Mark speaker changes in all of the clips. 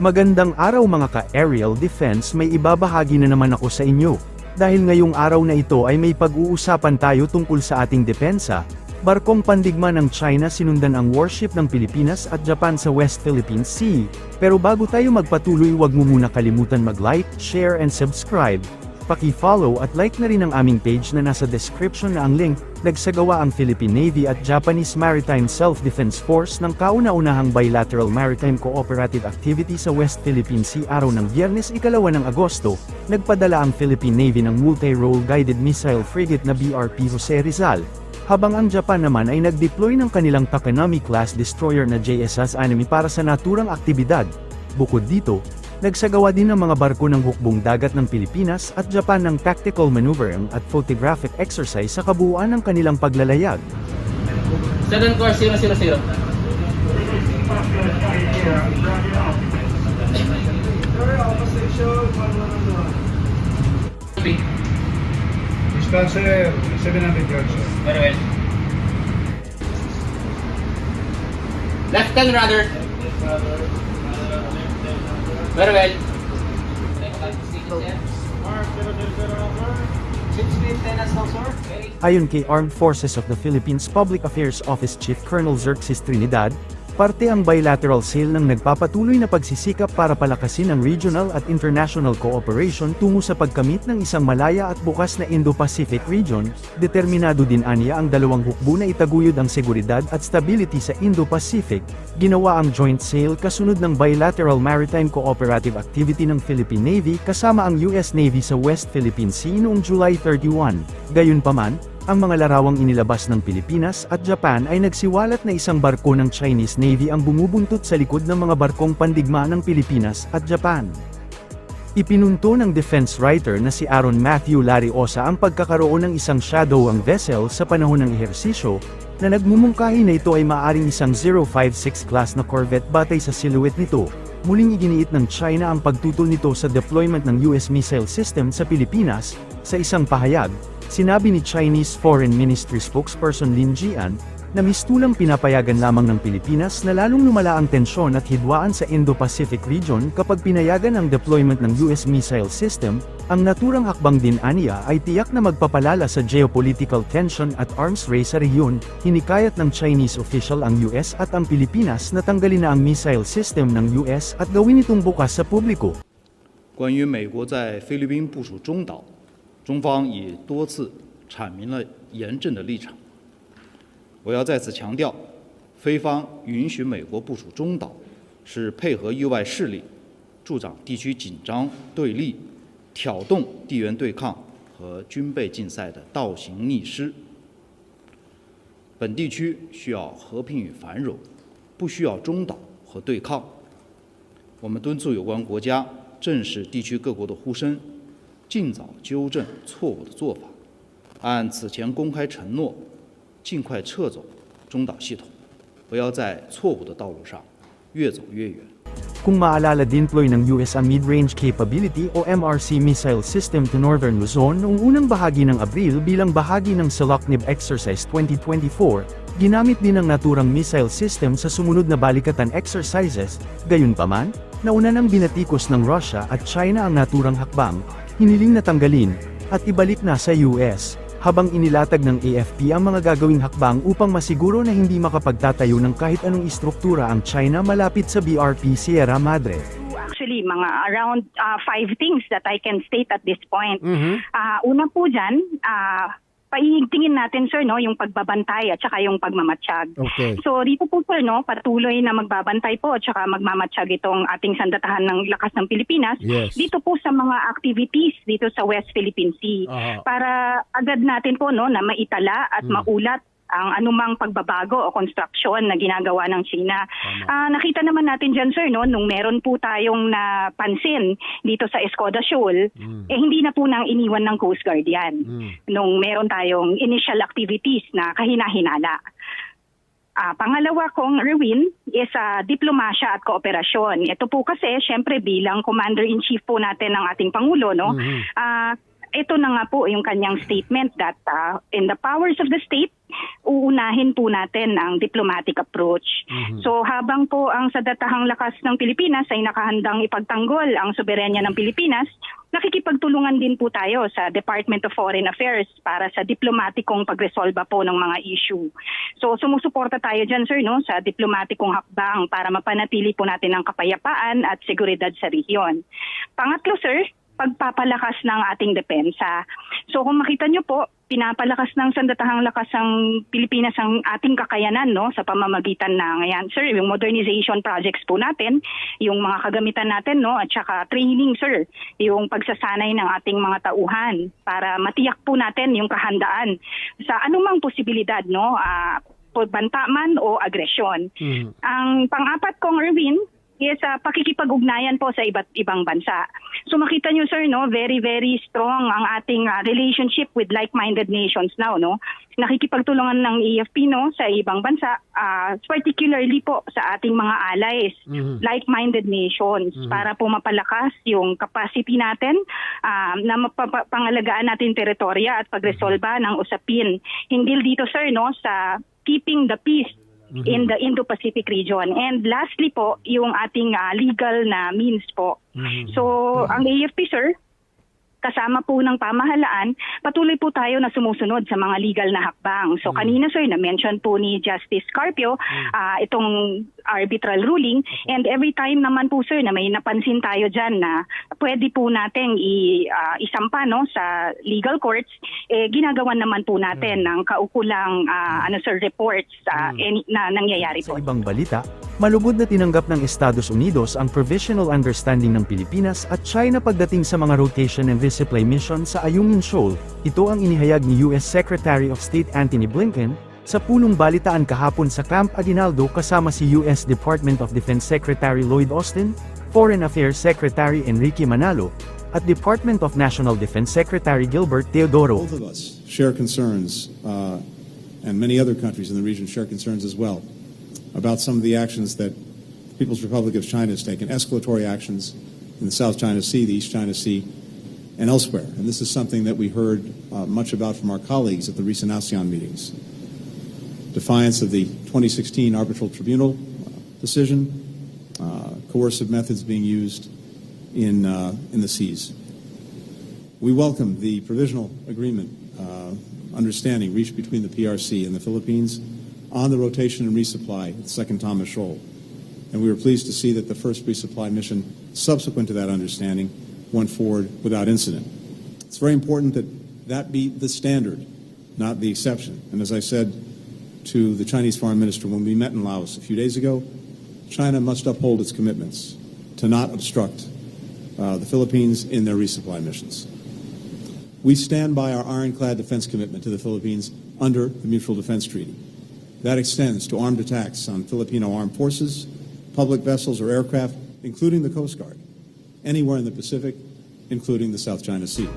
Speaker 1: Magandang araw mga ka-aerial defense, may ibabahagi na naman ako sa inyo. Dahil ngayong araw na ito ay may pag-uusapan tayo tungkol sa ating depensa. Barkong pandigma ng China sinundan ang warship ng Pilipinas at Japan sa West Philippine Sea. Pero bago tayo magpatuloy, huwag mo muna kalimutan mag-like, share and subscribe. Paki-follow at like na rin ang aming page na nasa description na ang link. Nagsagawa ang Philippine Navy at Japanese Maritime Self-Defense Force ng kauna-unahang bilateral maritime cooperative activity sa West Philippine Sea araw ng Biyernes, 2 ng Agosto. Nagpadala ang Philippine Navy ng multi-role guided missile frigate na BRP Jose Rizal, habang ang Japan naman ay nag-deploy ng kanilang Takanami-class destroyer na JSS Anami para sa naturang aktibidad. Bukod dito, nagsagawa din ng mga barko ng hukbong dagat ng Pilipinas at Japan ng tactical maneuvering at photographic exercise sa kabuuan ng kanilang paglalayag.
Speaker 2: 7 course 000.
Speaker 3: Dispatcher 700 yards.
Speaker 2: Very well. Left hand rudder. Very well.
Speaker 1: Ayon kay Armed Forces of the Philippines Public Affairs Office Chief Colonel Xerxes Trinidad, parte ang bilateral sale ng nagpapatuloy na pagsisikap para palakasin ang regional at international cooperation tungo sa pagkamit ng isang malaya at bukas na Indo-Pacific region. Determinado din aniya ang dalawang hukbo na itaguyod ang seguridad at stability sa Indo-Pacific. Ginawa ang joint sale kasunod ng bilateral maritime cooperative activity ng Philippine Navy kasama ang US Navy sa West Philippine Sea noong July 31. Gayunpaman, ang mga larawang inilabas ng Pilipinas at Japan ay nagsiwalat na isang barko ng Chinese Navy ang bumubuntot sa likod ng mga barkong pandigma ng Pilipinas at Japan. Ipinunto ng defense writer na si Aaron Matthew Lariosa ang pagkakaroon ng isang shadowing vessel sa panahon ng ehersisyo, na nagmumungkahi na ito ay maaaring isang 056 class na corvette batay sa silhouette nito. Muling iginiit ng China ang pagtutol nito sa deployment ng US missile system sa Pilipinas. Sa isang pahayag, sinabi ni Chinese Foreign Ministry spokesperson Lin Jian, na mistulang pinapayagan lamang ng Pilipinas na lalong lumala ang tensyon at hidwaan sa Indo-Pacific region kapag pinayagan ang deployment ng US missile system. Ang naturang hakbang din aniya ay tiyak na magpapalala sa geopolitical tension at arms race sa rehiyon. Hinikayat ng Chinese official ang US at ang Pilipinas na tanggalin na ang missile system ng US at gawin itong bukas sa publiko.
Speaker 4: 关于美国在菲律宾部署中岛，中方已多次阐明了严正的立场。我要再次强调，菲方允许美国部署中岛，是配合域外势力，助长地区紧张对立，挑动地缘对抗和军备竞赛的倒行逆施。本地区需要和平与繁荣，不需要中岛和对抗。我们敦促有关国家正视地区各国的呼声，尽早纠正错误的做法，按此前公开承诺，尽快撤走中岛系统，不要在错误的道路上越走越远。
Speaker 1: Kung maalala, deploy ng US ang Mid-Range Capability o MRC missile system to Northern Luzon noong unang bahagi ng Abril bilang bahagi ng Salaknib Exercise 2024, ginamit din ang naturang missile system sa sumunod na balikatan exercises. Gayunpaman, nauna nang binatikos ng Russia at China ang naturang hakbang, hiniling na tanggalin, at ibalik na sa US. Habang inilatag ng AFP ang mga gagawing hakbang upang masiguro na hindi makapagtatayo ng kahit anong istruktura ang China malapit sa BRP Sierra Madre.
Speaker 5: Actually, mga around 5 things that I can state at this point. Una po dyan, paigtingin natin, sir, no, yung pagbabantay at saka yung pagmamatsyag.
Speaker 1: Okay.
Speaker 5: So dito po, sir, no, patuloy na magbabantay po at saka magmamatsyag itong ating sandatahan ng lakas ng Pilipinas.
Speaker 1: Yes.
Speaker 5: Dito po sa mga activities dito sa West Philippine Sea. Para agad natin po, no, na maitala at maulat ang anumang pagbabago o construction na ginagawa ng China. Nakita naman natin dyan, sir, no, nung meron po tayong napansin dito sa Escoda Shoal, hindi na po nang iniwan ng Coast Guard yan. Nung meron tayong initial activities na kahina-hinala. Pangalawa kong, Erwin, is diplomasya at kooperasyon. Ito po kasi, syempre, bilang Commander-in-Chief po natin ng ating Pangulo, no, ito na nga po yung kanyang statement that in the powers of the state, uunahin po natin ang diplomatic approach. So habang po ang sadatahang lakas ng Pilipinas ay nakahandang ipagtanggol ang soberenya ng Pilipinas, nakikipagtulungan din po tayo sa Department of Foreign Affairs para sa diplomatikong pagresolba po ng mga issue. So sumusuporta tayo dyan, sir, no, sa diplomatikong hakbang para mapanatili po natin ang kapayapaan at seguridad sa rehiyon. Pangatlo, sir, pagpapalakas ng ating depensa. So kung makita nyo po, pinapalakas ng sandatahang lakas ng Pilipinas ang ating kakayanan, no, sa pamamagitan ng ayan, sir, yung modernization projects po natin, yung mga kagamitan natin, no, at saka training, sir, yung pagsasanay ng ating mga tauhan para matiyak po natin yung kahandaan sa anumang posibilidad, no, banta man o agresyon. Ang pang-apat kong, Erwin, is pakikipag-ugnayan po sa iba't ibang bansa. So makita nyo, sir, no, very, very strong ang ating relationship with like-minded nations now, no. Nakikipagtulungan ng AFP, no, sa ibang bansa, particularly po sa ating mga allies, like-minded nations, para po mapalakas yung capacity natin na mapapangalagaan natin teritorya at pagresolba ng usapin. Hinggil dito, sir, no, sa keeping the peace in the Indo-Pacific region. And lastly po, yung ating legal na means po. So, ang AFP, sir, kasama po ng pamahalaan, patuloy po tayo na sumusunod sa mga legal na hakbang. So kanina, sir, na-mention po ni Justice Carpio itong arbitral ruling, and every time naman po, sir, na may napansin tayo dyan na pwede po nating isampa, no, sa legal courts, ginagawan naman po natin ng kaukulang sir, reports na nangyayari po.
Speaker 1: Sa ibang balita, malugod na tinanggap ng Estados Unidos ang Provisional Understanding ng Pilipinas at China pagdating sa mga rotation and resupply mission sa Ayungin Shoal. Ito ang inihayag ni U.S. Secretary of State Antony Blinken sa punong balitaan kahapon sa Camp Aguinaldo kasama si U.S. Department of Defense Secretary Lloyd Austin, Foreign Affairs Secretary Enrique Manalo, at Department of National Defense Secretary Gilbert Teodoro.
Speaker 6: Both of us share concerns, and many other countries in the region share concerns as well, about some of the actions that the People's Republic of China has taken, escalatory actions in the South China Sea, the East China Sea, and elsewhere. And this is something that we heard much about from our colleagues at the recent ASEAN meetings. Defiance of the 2016 Arbitral Tribunal decision, coercive methods being used in the seas. We welcome the provisional agreement, understanding reached between the PRC and the Philippines on the rotation and resupply at the Second Thomas Shoal. And we were pleased to see that the first resupply mission subsequent to that understanding went forward without incident. It's very important that that be the standard, not the exception. And as I said to the Chinese Foreign Minister when we met in Laos a few days ago, China must uphold its commitments to not obstruct the Philippines in their resupply missions. We stand by our ironclad defense commitment to the Philippines under the Mutual Defense Treaty. That extends to armed attacks on Filipino armed forces, public vessels or aircraft, including the Coast Guard, anywhere in the Pacific, including the South China Sea.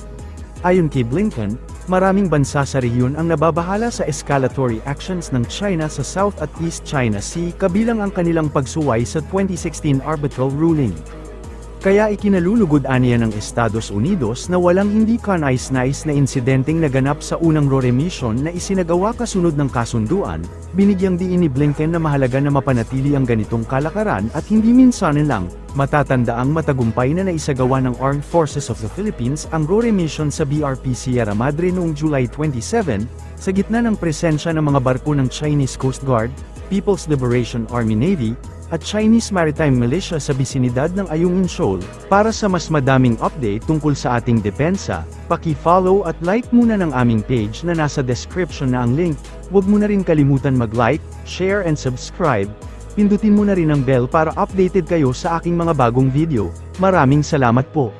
Speaker 1: Ayon kay Blinken, maraming bansa sa rehiyon ang nababahala sa escalatory actions ng China sa South at East China Sea kabilang ang kanilang pagsuway sa 2016 arbitral ruling. Kaya ikinalulugod aniya ng Estados Unidos na walang hindi kanais-nais na insidenteng naganap sa unang RORE mission na isinagawa kasunod ng kasunduan, binigyang diin ni Blinken na mahalaga na mapanatili ang ganitong kalakaran at hindi minsan lang, matatandaang matagumpay na naisagawa ng Armed Forces of the Philippines ang RORE mission sa BRP Sierra Madre noong July 27, sa gitna ng presensya ng mga barko ng Chinese Coast Guard, People's Liberation Army Navy, at Chinese Maritime Militia sa bisinidad ng Ayungin Shoal. Para sa mas madaming update tungkol sa ating depensa, paki-follow at like muna ng aming page na nasa description na ang link. Huwag mo na rin kalimutan mag-like, share and subscribe. Pindutin mo na rin ang bell para updated kayo sa aking mga bagong video. Maraming salamat po.